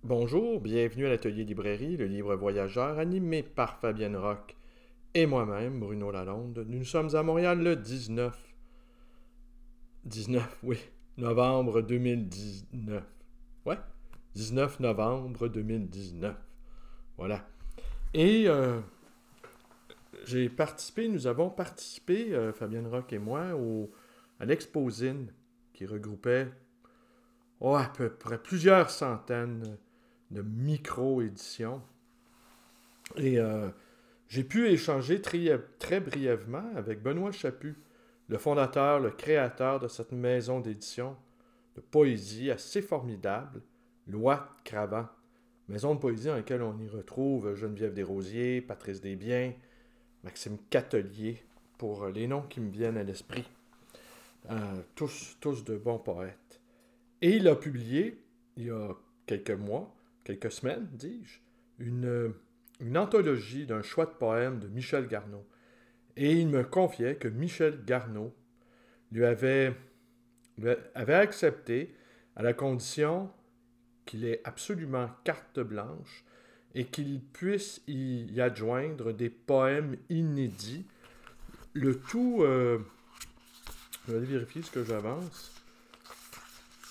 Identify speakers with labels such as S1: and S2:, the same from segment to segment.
S1: Bonjour, bienvenue à l'Atelier Librairie, le livre voyageur animé par Fabienne Roch et moi-même, Bruno Lalonde. Nous sommes à Montréal le 19, oui, novembre 2019. Ouais, 19 novembre 2019. Voilà. Et nous avons participé, Fabienne Roch et moi, à l'Exposine qui regroupait à peu près plusieurs centaines de micro-éditions. Et j'ai pu échanger très brièvement avec Benoît Chaput, le fondateur, le créateur de cette maison d'édition de poésie assez formidable, Loi Cravant. Maison de poésie dans laquelle on y retrouve Geneviève Desrosiers, Patrice Desbiens, Maxime Catelier, pour les noms qui me viennent à l'esprit. Tous de bons poètes. Et il a publié, il y a quelques mois, quelques semaines, dis-je, une anthologie d'un choix de poèmes de Michel Garneau. Et il me confiait que Michel Garneau lui avait accepté à la condition qu'il ait absolument carte blanche et qu'il puisse y adjoindre des poèmes inédits. Le tout, je vais aller vérifier ce que j'avance.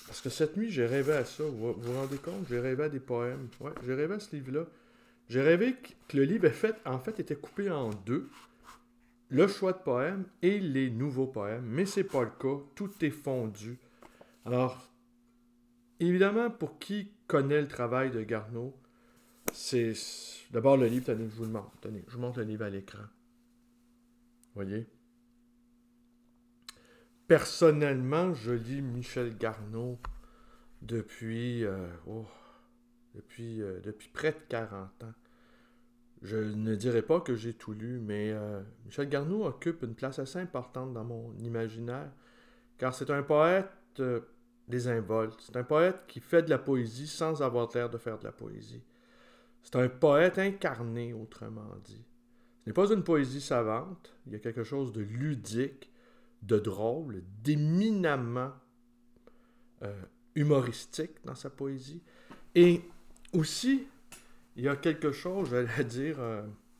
S1: Parce que cette nuit, j'ai rêvé à ça. Vous rendez compte? J'ai rêvé à des poèmes. Ouais, j'ai rêvé à ce livre-là. J'ai rêvé que le livre était coupé en deux. Le choix de poèmes et les nouveaux poèmes. Mais c'est pas le cas. Tout est fondu. Alors, évidemment, pour qui connaît le travail de Garneau, c'est... D'abord, le livre, tenez, je vous le montre. Tenez, je vous montre le livre à l'écran. Voyez? Personnellement, je lis Michel Garneau depuis... depuis près de 40 ans. Je ne dirais pas que j'ai tout lu, mais Michel Garneau occupe une place assez importante dans mon imaginaire, car c'est un poète désinvolte. C'est un poète qui fait de la poésie sans avoir l'air de faire de la poésie. C'est un poète incarné, autrement dit. Ce n'est pas une poésie savante, il y a quelque chose de ludique, de drôle, d'éminemment euh, humoristique dans sa poésie. Et aussi, il y a quelque chose, j'allais dire,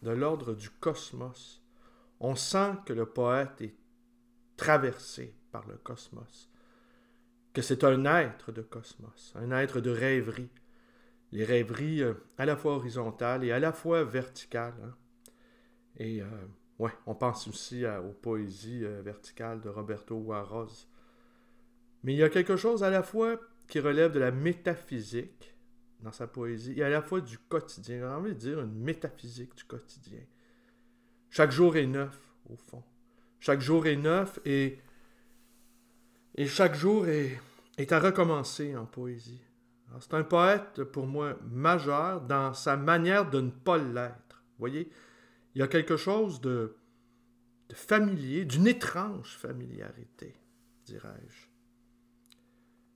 S1: de l'ordre du cosmos. On sent que le poète est traversé par le cosmos, que c'est un être de cosmos, un être de rêverie. Les rêveries à la fois horizontales et à la fois verticales. Hein. Et ouais, on pense aussi aux poésies verticales de Roberto Juarez. Mais il y a quelque chose à la fois qui relève de la métaphysique dans sa poésie et à la fois du quotidien. J'ai envie de dire une métaphysique du quotidien. Chaque jour est neuf, au fond. Chaque jour est neuf et chaque jour est à recommencer en poésie. Alors, c'est un poète, pour moi, majeur dans sa manière de ne pas l'être. Vous voyez, il y a quelque chose de familier, d'une étrange familiarité, dirais-je.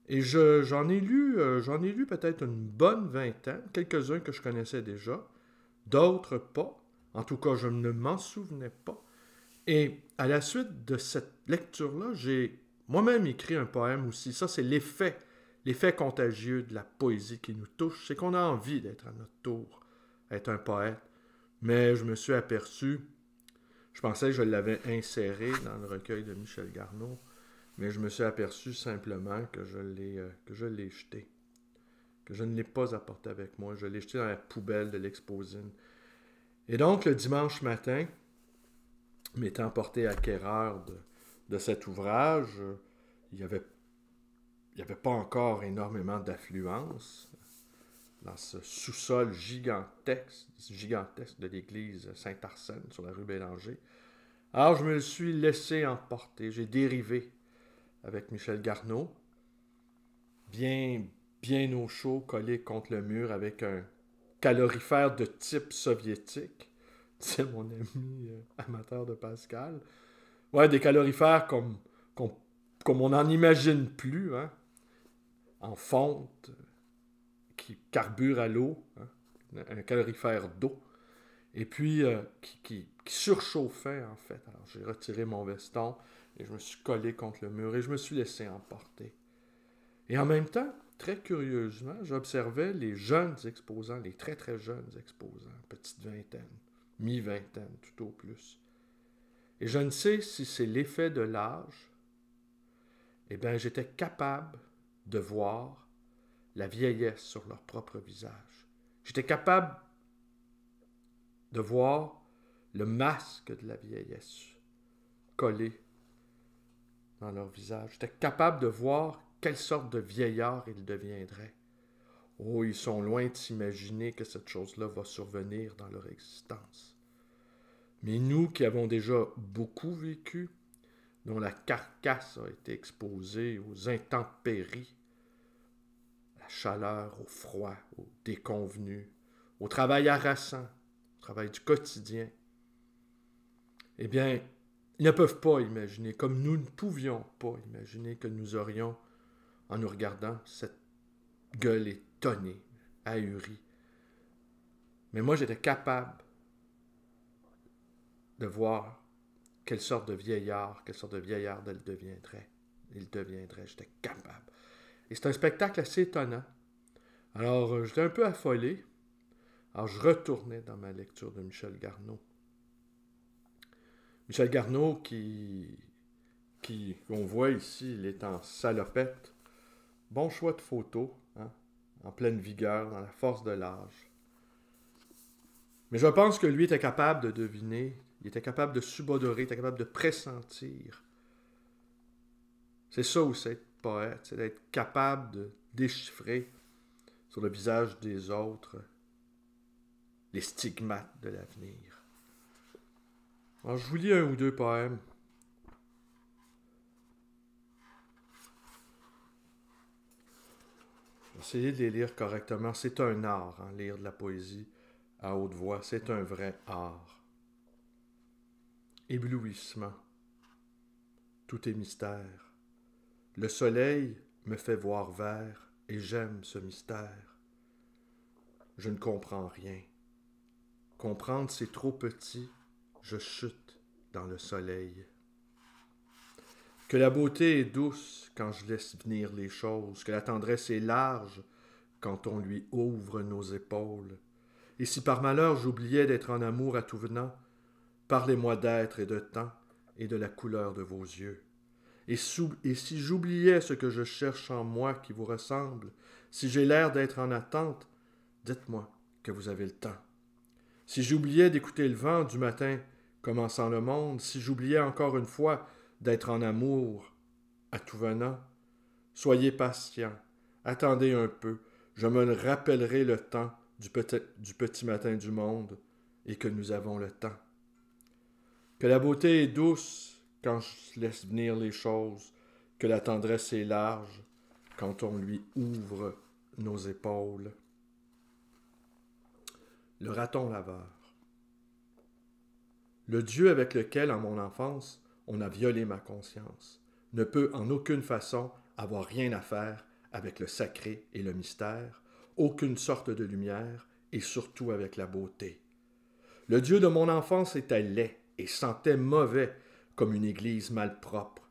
S1: Et j'en ai lu peut-être une bonne vingtaine, quelques-uns que je connaissais déjà, d'autres pas. En tout cas, je ne m'en souvenais pas. Et à la suite de cette lecture-là, j'ai moi-même écrit un poème aussi. Ça, c'est l'effet contagieux de la poésie qui nous touche. C'est qu'on a envie d'être à notre tour, être un poète. Mais je me suis aperçu, je pensais que je l'avais inséré dans le recueil de Michel Garneau, mais je me suis aperçu simplement que je l'ai jeté, que je ne l'ai pas apporté avec moi. Je l'ai jeté dans la poubelle de l'Exposine. Et donc, le dimanche matin, m'étant porté acquéreur de cet ouvrage, il n'y avait pas encore énormément d'affluence dans ce sous-sol gigantesque de l'église Saint-Arsène sur la rue Bélanger. Alors je me suis laissé emporter, j'ai dérivé avec Michel Garneau, bien, bien au chaud, collé contre le mur avec un calorifère de type soviétique, c'est mon ami amateur de Pascal. Ouais, des calorifères comme on n'en imagine plus, hein, en fonte, qui carbure à l'eau, hein, un calorifère d'eau, et puis qui surchauffait en fait. Alors j'ai retiré mon veston et je me suis collé contre le mur et je me suis laissé emporter. Et en même temps, très curieusement, j'observais les jeunes exposants, les très très jeunes exposants, petite vingtaine, mi-vingtaine tout au plus. Et je ne sais si c'est l'effet de l'âge, eh bien j'étais capable de voir la vieillesse sur leur propre visage. J'étais capable de voir le masque de la vieillesse collé dans leur visage. J'étais capable de voir quelle sorte de vieillard ils deviendraient. Oh, ils sont loin de s'imaginer que cette chose-là va survenir dans leur existence. Mais nous qui avons déjà beaucoup vécu, dont la carcasse a été exposée aux intempéries, à la chaleur, au froid, au déconvenu, au travail harassant, au travail du quotidien, eh bien, ils ne peuvent pas imaginer, comme nous ne pouvions pas imaginer que nous aurions, en nous regardant, cette gueule étonnée, ahurie. Mais moi, j'étais capable de voir quelle sorte de vieillard elle deviendrait. Il deviendrait, j'étais capable. Et c'est un spectacle assez étonnant. Alors, j'étais un peu affolé. Alors, je retournais dans ma lecture de Michel Garneau. Michel Garneau on voit ici, il est en salopette. Bon choix de photo, hein? En pleine vigueur, dans la force de l'âge. Mais je pense que lui était capable de deviner, il était capable de subodorer, il était capable de pressentir. C'est ça aussi être poète, c'est d'être capable de déchiffrer sur le visage des autres les stigmates de l'avenir. Alors, je vous lis un ou deux poèmes. Essayez de les lire correctement. C'est un art, hein, lire de la poésie à haute voix. C'est un vrai art. Éblouissement. Tout est mystère. Le soleil me fait voir vert et j'aime ce mystère. Je ne comprends rien. Comprendre, c'est trop petit. Je chute dans le soleil. Que la beauté est douce quand je laisse venir les choses, que la tendresse est large quand on lui ouvre nos épaules. Et si par malheur j'oubliais d'être en amour à tout venant, parlez-moi d'être et de temps et de la couleur de vos yeux. Et si j'oubliais ce que je cherche en moi qui vous ressemble, si j'ai l'air d'être en attente, dites-moi que vous avez le temps. Si j'oubliais d'écouter le vent du matin commençant le monde, si j'oubliais encore une fois d'être en amour à tout venant, soyez patient, attendez un peu, je me rappellerai le temps du petit matin du monde et que nous avons le temps. Que la beauté est douce quand je laisse venir les choses, que la tendresse est large quand on lui ouvre nos épaules. Le raton laveur. Le Dieu avec lequel, en mon enfance, on a violé ma conscience, ne peut en aucune façon avoir rien à faire avec le sacré et le mystère, aucune sorte de lumière, et surtout avec la beauté. Le Dieu de mon enfance était laid et sentait mauvais comme une église malpropre.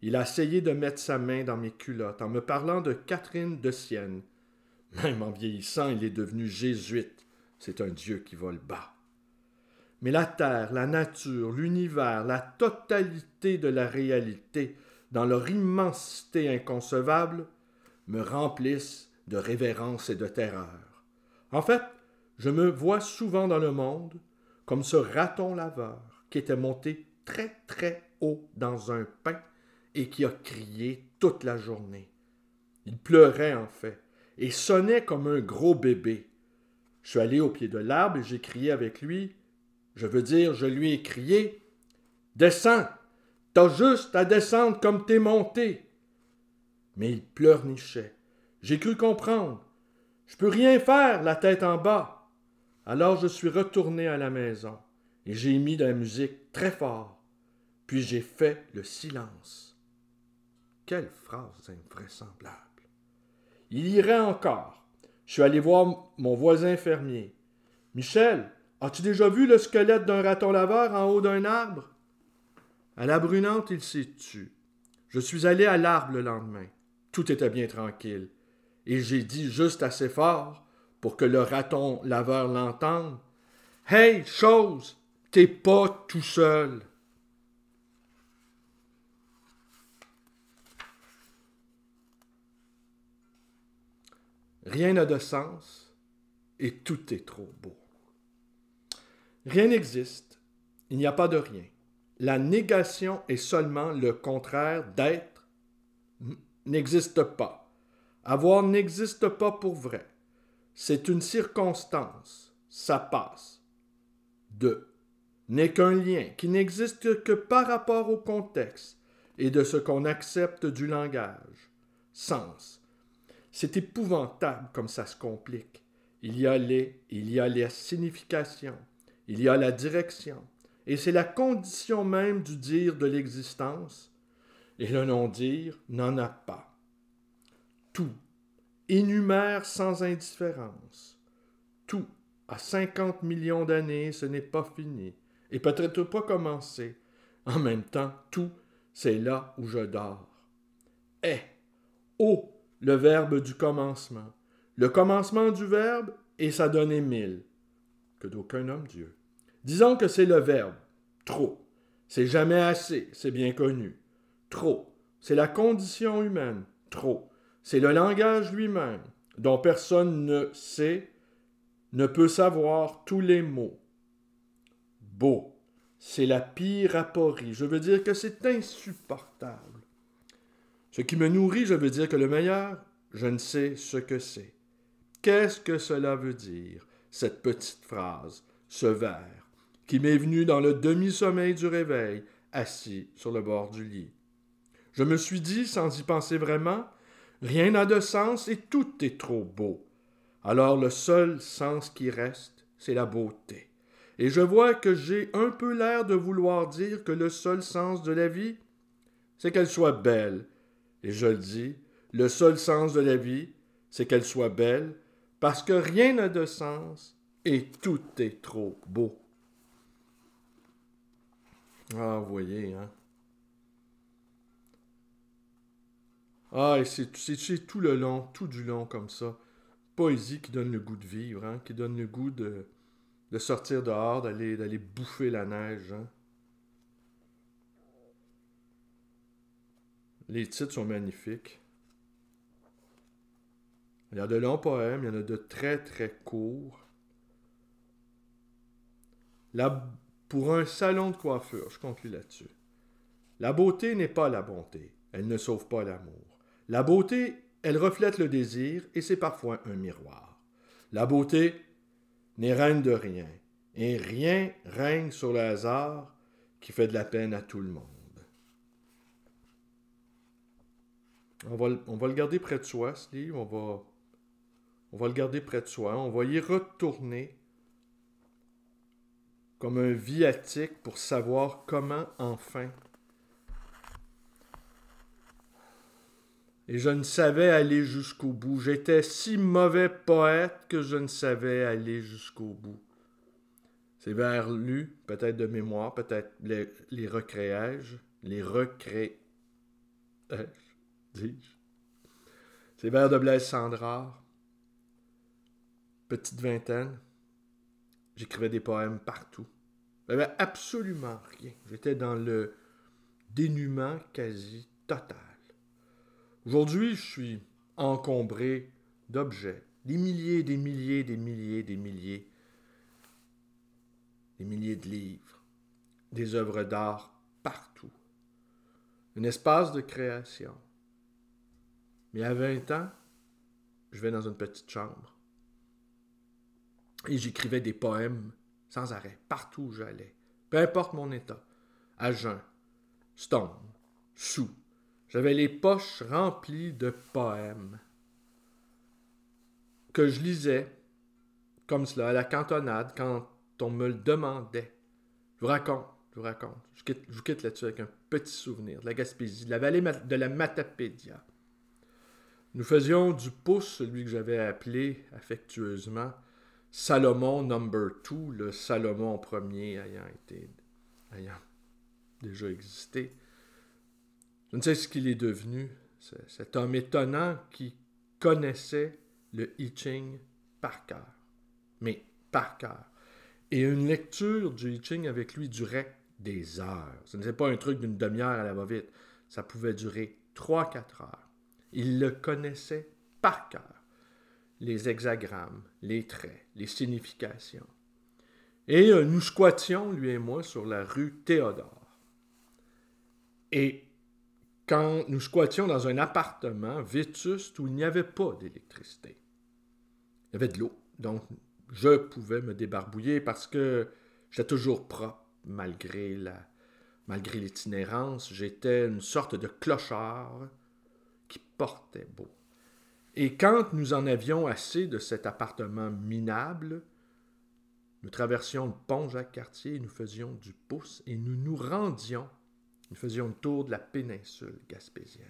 S1: Il a essayé de mettre sa main dans mes culottes en me parlant de Catherine de Sienne. Même en vieillissant, il est devenu jésuite. C'est un Dieu qui vole bas. Mais la terre, la nature, l'univers, la totalité de la réalité, dans leur immensité inconcevable, me remplissent de révérence et de terreur. En fait, je me vois souvent dans le monde comme ce raton laveur qui était monté très très haut dans un pin et qui a crié toute la journée. Il pleurait en fait et sonnait comme un gros bébé. Je suis allé au pied de l'arbre et j'ai crié avec lui. Je lui ai crié « Descends, t'as juste à descendre comme t'es monté. » Mais il pleurnichait. J'ai cru comprendre. Je peux rien faire, la tête en bas. Alors je suis retourné à la maison et j'ai mis de la musique très fort. Puis j'ai fait le silence. Quelle phrase invraisemblable. Il irait encore. Je suis allé voir mon voisin fermier. « Michel, as-tu déjà vu le squelette d'un raton laveur en haut d'un arbre? » À la brunante, il s'est tu. Je suis allé à l'arbre le lendemain. tout était bien tranquille. Et j'ai dit juste assez fort pour que le raton laveur l'entende. « Hey, chose, t'es pas tout seul. » Rien n'a de sens et tout est trop beau. Rien n'existe, il n'y a pas de rien. La négation est seulement le contraire d'être n'existe pas. Avoir n'existe pas pour vrai. C'est une circonstance, ça passe. 2. N'est qu'un lien qui n'existe que par rapport au contexte et de ce qu'on accepte du langage. Sens. C'est épouvantable comme ça se complique. Il y a la signification, il y a la direction, et c'est la condition même du dire de l'existence, et le non-dire n'en a pas. Tout énumère sans indifférence. Tout, à 50 millions d'années, ce n'est pas fini, et peut-être pas commencé. En même temps, tout, c'est là où je dors. Oh, le verbe du commencement. Le commencement du verbe, et ça donnait 1000. Que d'aucun homme Dieu. Disons que c'est le verbe. Trop. C'est jamais assez, c'est bien connu. Trop. C'est la condition humaine. Trop. C'est le langage lui-même, dont personne ne sait, ne peut savoir tous les mots. Beau. C'est la pire aporie. Je veux dire que c'est insupportable. Ce qui me nourrit, je veux dire que le meilleur, je ne sais ce que c'est. Qu'est-ce que cela veut dire, cette petite phrase, ce vers, qui m'est venu dans le demi-sommeil du réveil, assis sur le bord du lit? Je me suis dit, sans y penser vraiment, rien n'a de sens et tout est trop beau. Alors le seul sens qui reste, c'est la beauté. Et je vois que j'ai un peu l'air de vouloir dire que le seul sens de la vie, c'est qu'elle soit belle. Et je le dis, le seul sens de la vie, c'est qu'elle soit belle, parce que rien n'a de sens et tout est trop beau. Ah, vous voyez, hein? Ah, et c'est tout le long, tout du long comme ça. Poésie qui donne le goût de vivre, hein? Qui donne le goût de sortir dehors, d'aller bouffer la neige, hein? Les titres sont magnifiques. Il y a de longs poèmes, il y en a de très très courts. Pour un salon de coiffure, je conclue là-dessus. La beauté n'est pas la bonté, elle ne sauve pas l'amour. La beauté, elle reflète le désir et c'est parfois un miroir. La beauté n'est reine de rien et rien règne sur le hasard qui fait de la peine à tout le monde. On va le garder près de soi, ce livre, on va le garder près de soi, on va y retourner comme un viatique pour savoir comment enfin. Et je ne savais aller jusqu'au bout. J'étais si mauvais poète que je ne savais aller jusqu'au bout. Ces vers lus, peut-être de mémoire, peut-être les recréai-je, dis-je. Ces vers de Blaise Cendrars, petite vingtaine, j'écrivais des poèmes partout. J'avais absolument rien. J'étais dans le dénuement quasi total. Aujourd'hui, je suis encombré d'objets. Des milliers, des milliers, des milliers, des milliers. Des milliers de livres. Des œuvres d'art partout. Un espace de création. Mais à 20 ans, je vais dans une petite chambre. Et j'écrivais des poèmes sans arrêt, partout où j'allais. Peu importe mon état. À jeun, stone, sous. J'avais les poches remplies de poèmes que je lisais comme cela, à la cantonade, quand on me le demandait. Je vous raconte. Je vous quitte là-dessus avec un petit souvenir de la Gaspésie, de la vallée de la Matapédia. Nous faisions du pouce, celui que j'avais appelé affectueusement Salomon number 2, le Salomon premier ayant déjà existé. Je ne sais ce qu'il est devenu cet homme étonnant qui connaissait le I Ching par cœur. Mais par cœur. Et une lecture du I Ching avec lui durait des heures. Ce n'était pas un truc d'une demi-heure à la va-vite. Ça pouvait durer 3-4 heures. Il le connaissait par cœur. Les hexagrammes, les traits, les significations. Et nous squattions, lui et moi, sur la rue Théodore. Et quand nous squattions dans un appartement vétuste où il n'y avait pas d'électricité, il y avait de l'eau. Donc, je pouvais me débarbouiller parce que j'étais toujours propre malgré l'itinérance. J'étais une sorte de clochard qui portait beau. Et quand nous en avions assez de cet appartement minable, nous traversions le pont Jacques-Cartier et nous faisions du pouce et nous nous rendions. Nous faisions le tour de la péninsule gaspésienne.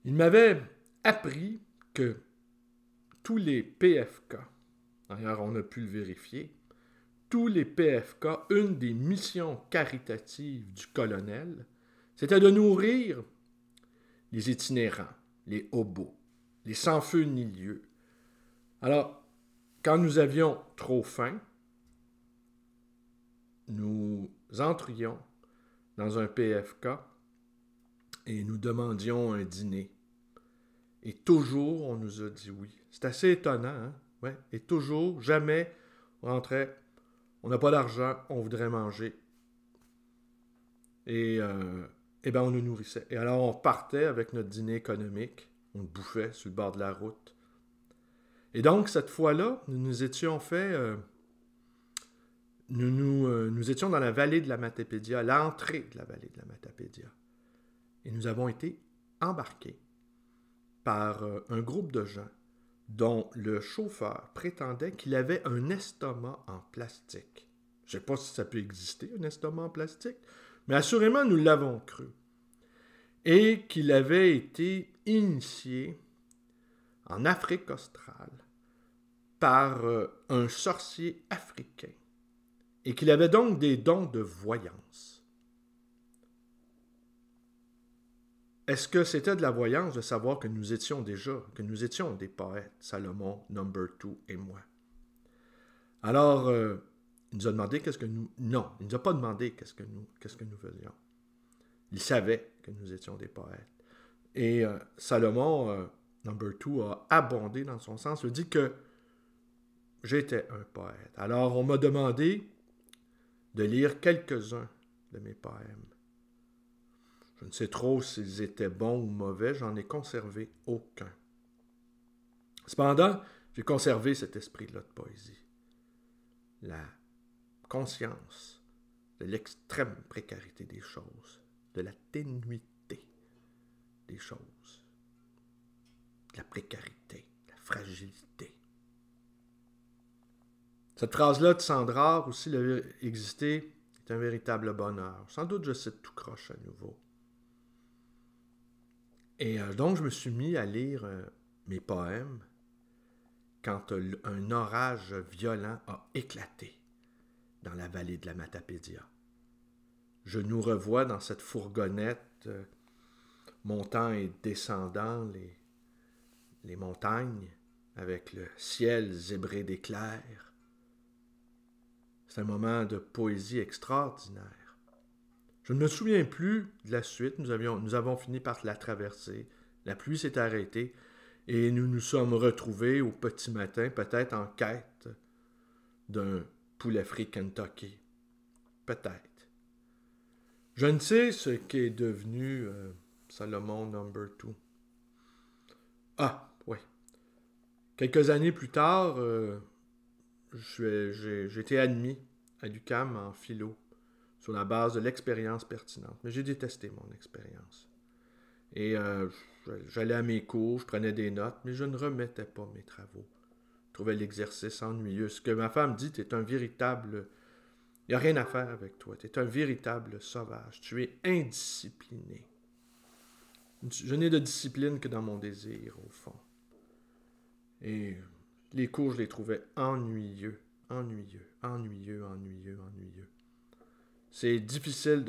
S1: Il m'avait appris que tous les PFK, d'ailleurs on a pu le vérifier, tous les PFK, une des missions caritatives du colonel, c'était de nourrir les itinérants, les hobos, les sans feu ni lieu. Alors, quand nous avions trop faim, nous entrions dans un PFK et nous demandions un dîner. Et toujours, on nous a dit oui. C'est assez étonnant, hein? Ouais. Et toujours, jamais, on rentrait, on n'a pas d'argent, on voudrait manger. Et ben on nous nourrissait. Et alors, on partait avec notre dîner économique, on le bouffait sur le bord de la route. Et donc, cette fois-là, nous nous étions fait... Nous étions dans la vallée de la Matapédia, l'entrée de la vallée de la Matapédia. Et nous avons été embarqués par un groupe de gens dont le chauffeur prétendait qu'il avait un estomac en plastique. Je ne sais pas si ça peut exister, un estomac en plastique, mais assurément, nous l'avons cru. Et qu'il avait été initié en Afrique australe par un sorcier africain et qu'il avait donc des dons de voyance. Est-ce que c'était de la voyance de savoir que nous étions des poètes, Salomon, Number 2 et moi? Alors, il nous a demandé qu'est-ce que nous... Non, il ne nous a pas demandé qu'est-ce que nous faisions. Il savait que nous étions des poètes. Et Salomon, Number 2, a abondé dans son sens. Il dit que j'étais un poète. Alors, on m'a demandé de lire quelques-uns de mes poèmes. Je ne sais trop s'ils étaient bons ou mauvais, j'en ai conservé aucun. Cependant, j'ai conservé cet esprit-là de poésie. La conscience de l'extrême précarité des choses, de la ténuité des choses, de la précarité, de la fragilité. Cette phrase-là de Sandrard, aussi, exister est un véritable bonheur. Sans doute, je cite tout croche à nouveau. Et donc, je me suis mis à lire mes poèmes quand un orage violent a éclaté dans la vallée de la Matapédia. Je nous revois dans cette fourgonnette montant et descendant les montagnes avec le ciel zébré d'éclairs. C'est un moment de poésie extraordinaire. Je ne me souviens plus de la suite. Nous avons fini par la traverser. La pluie s'est arrêtée et nous nous sommes retrouvés au petit matin, peut-être en quête d'un poulet frit Kentucky. Peut-être. Je ne sais ce qu'est devenu Salomon Number 2. Ah, oui. Quelques années plus tard, j'ai été admis à l'UQAM en philo, sur la base de l'expérience pertinente. Mais j'ai détesté mon expérience. Et j'allais à mes cours, je prenais des notes, mais je ne remettais pas mes travaux. Je trouvais l'exercice ennuyeux. Ce que ma femme dit, tu es un véritable... Il n'y a rien à faire avec toi. Tu es un véritable sauvage. Tu es indiscipliné. Je n'ai de discipline que dans mon désir, au fond. Et les cours, je les trouvais ennuyeux. C'est difficile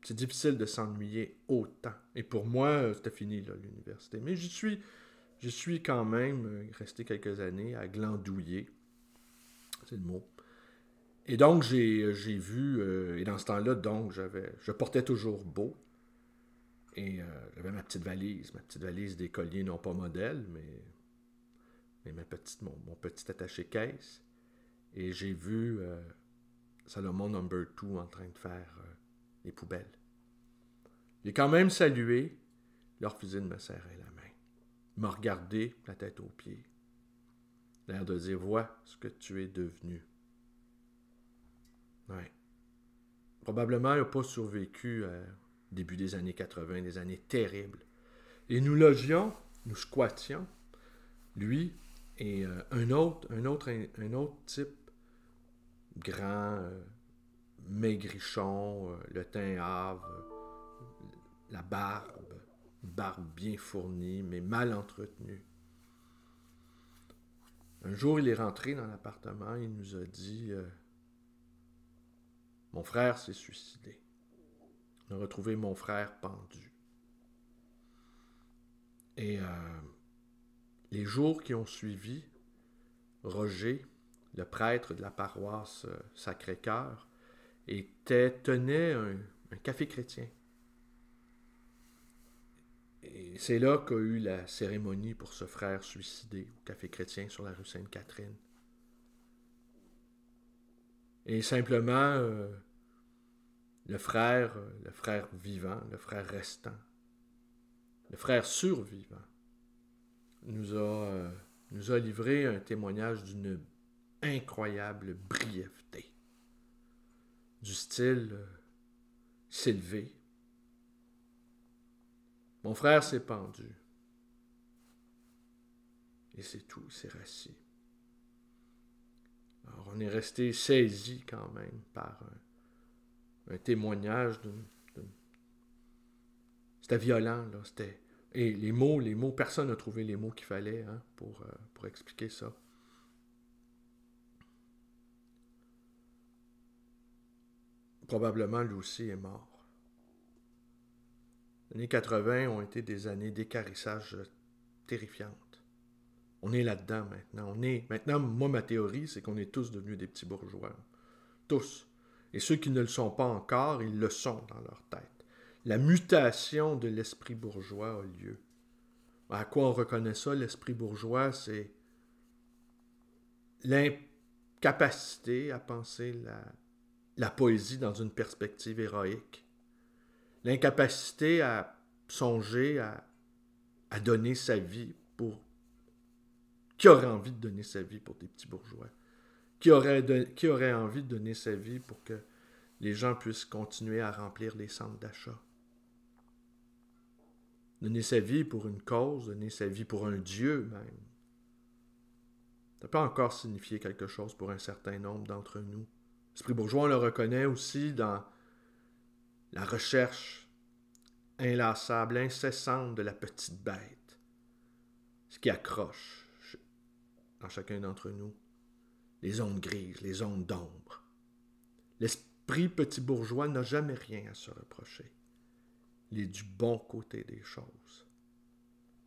S1: C'est difficile de s'ennuyer autant. Et pour moi, c'était fini, là, l'université. Mais j'y suis quand même resté quelques années à glandouiller. C'est le mot. Et donc, j'ai vu, et dans ce temps-là, donc, je portais toujours beau. Et j'avais ma petite valise d'écolier, non pas modèle, mais mon petit attaché-caisse. Et j'ai vu Salomon Number 2 en train de faire les poubelles. J'ai quand même salué. L'orphisine me serrait la main. Il m'a regardé, la tête aux pieds. L'air de dire, vois ce que tu es devenu. Ouais. Probablement, il n'a pas survécu au début des années 80, des années terribles. Et nous logions, nous squattions, lui et un autre type, grand, maigrichon, le teint hâve, la barbe bien fournie, mais mal entretenue. Un jour, il est rentré dans l'appartement, il nous a dit mon frère s'est suicidé. On a retrouvé mon frère pendu. Et les jours qui ont suivi, Roger, le prêtre de la paroisse Sacré-Cœur, tenait un café chrétien. Et c'est là qu'a eu la cérémonie pour ce frère suicidé au café chrétien sur la rue Sainte-Catherine. Et simplement, le frère vivant, le frère restant, le frère survivant, nous a livré un témoignage d'une incroyable brièveté, du style s'élever. Mon frère s'est pendu. Et c'est tout, il s'est rassis. Alors, on est resté saisi quand même par un témoignage d'une... C'était violent, là. Et les mots, personne n'a trouvé les mots qu'il fallait pour expliquer ça. Probablement, lui aussi est mort. Les années 80 ont été des années d'écarissage terrifiantes. On est là-dedans maintenant. Maintenant, moi, ma théorie, c'est qu'on est tous devenus des petits bourgeois. Tous. Et ceux qui ne le sont pas encore, ils le sont dans leur tête. La mutation de l'esprit bourgeois a lieu. À quoi on reconnaît ça, l'esprit bourgeois? C'est l'incapacité à penser la poésie dans une perspective héroïque. L'incapacité à songer à donner sa vie pour... Qui aurait envie de donner sa vie pour des petits bourgeois? Qui aurait envie de donner sa vie pour que les gens puissent continuer à remplir les centres d'achat? Donner sa vie pour une cause, donner sa vie pour un Dieu même. Ça peut encore signifier quelque chose pour un certain nombre d'entre nous. L'esprit bourgeois, on le reconnaît aussi dans la recherche inlassable, incessante de la petite bête. Ce qui accroche dans chacun d'entre nous. Les zones grises, les zones d'ombre. L'esprit petit bourgeois n'a jamais rien à se reprocher. Il est du bon côté des choses.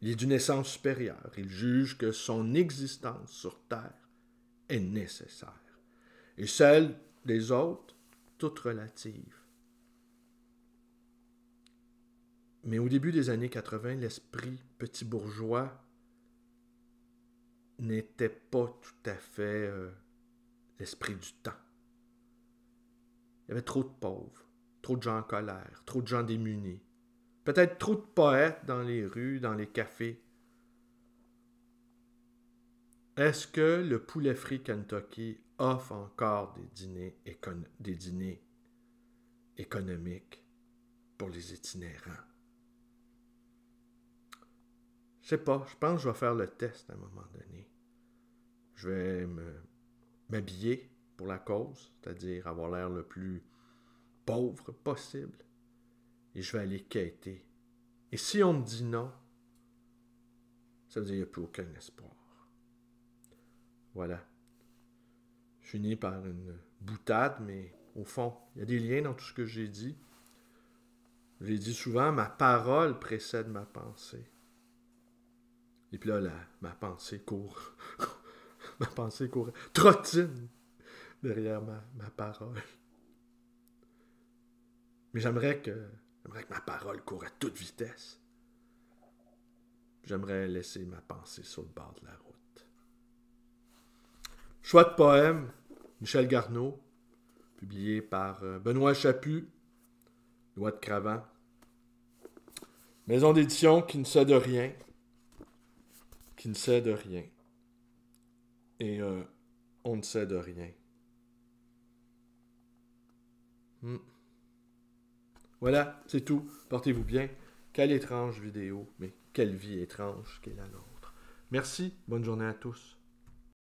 S1: Il est d'une essence supérieure. Il juge que son existence sur Terre est nécessaire. Et celle des autres, toute relative. Mais au début des années 80, l'esprit petit bourgeois n'était pas tout à fait l'esprit du temps. Il y avait trop de pauvres, trop de gens en colère, trop de gens démunis. Peut-être trop de poètes dans les rues, dans les cafés. Est-ce que le poulet frit Kentucky offre encore des dîners économiques pour les itinérants? Je sais pas, je pense que je vais faire le test à un moment donné. Je vais m'habiller pour la cause, c'est-à-dire avoir l'air le plus pauvre possible. Et je vais aller quêter. Et si on me dit non, ça veut dire qu'il n'y a plus aucun espoir. Voilà. Je finis par une boutade, mais au fond, il y a des liens dans tout ce que j'ai dit. J'ai dit souvent, ma parole précède ma pensée. Et puis là, ma pensée court. Ma pensée court. Trottine derrière ma parole. Mais j'aimerais que ma parole court à toute vitesse. J'aimerais laisser ma pensée sur le bord de la route. Choix de poème, Michel Garneau, publié par Benoît Chaput, Loi de Cravant. Maison d'édition qui ne sait de rien. Qui ne sait de rien. Et on ne sait de rien. Voilà, c'est tout. Portez-vous bien. Quelle étrange vidéo, mais quelle vie étrange qu'est la nôtre. Merci, bonne journée à tous.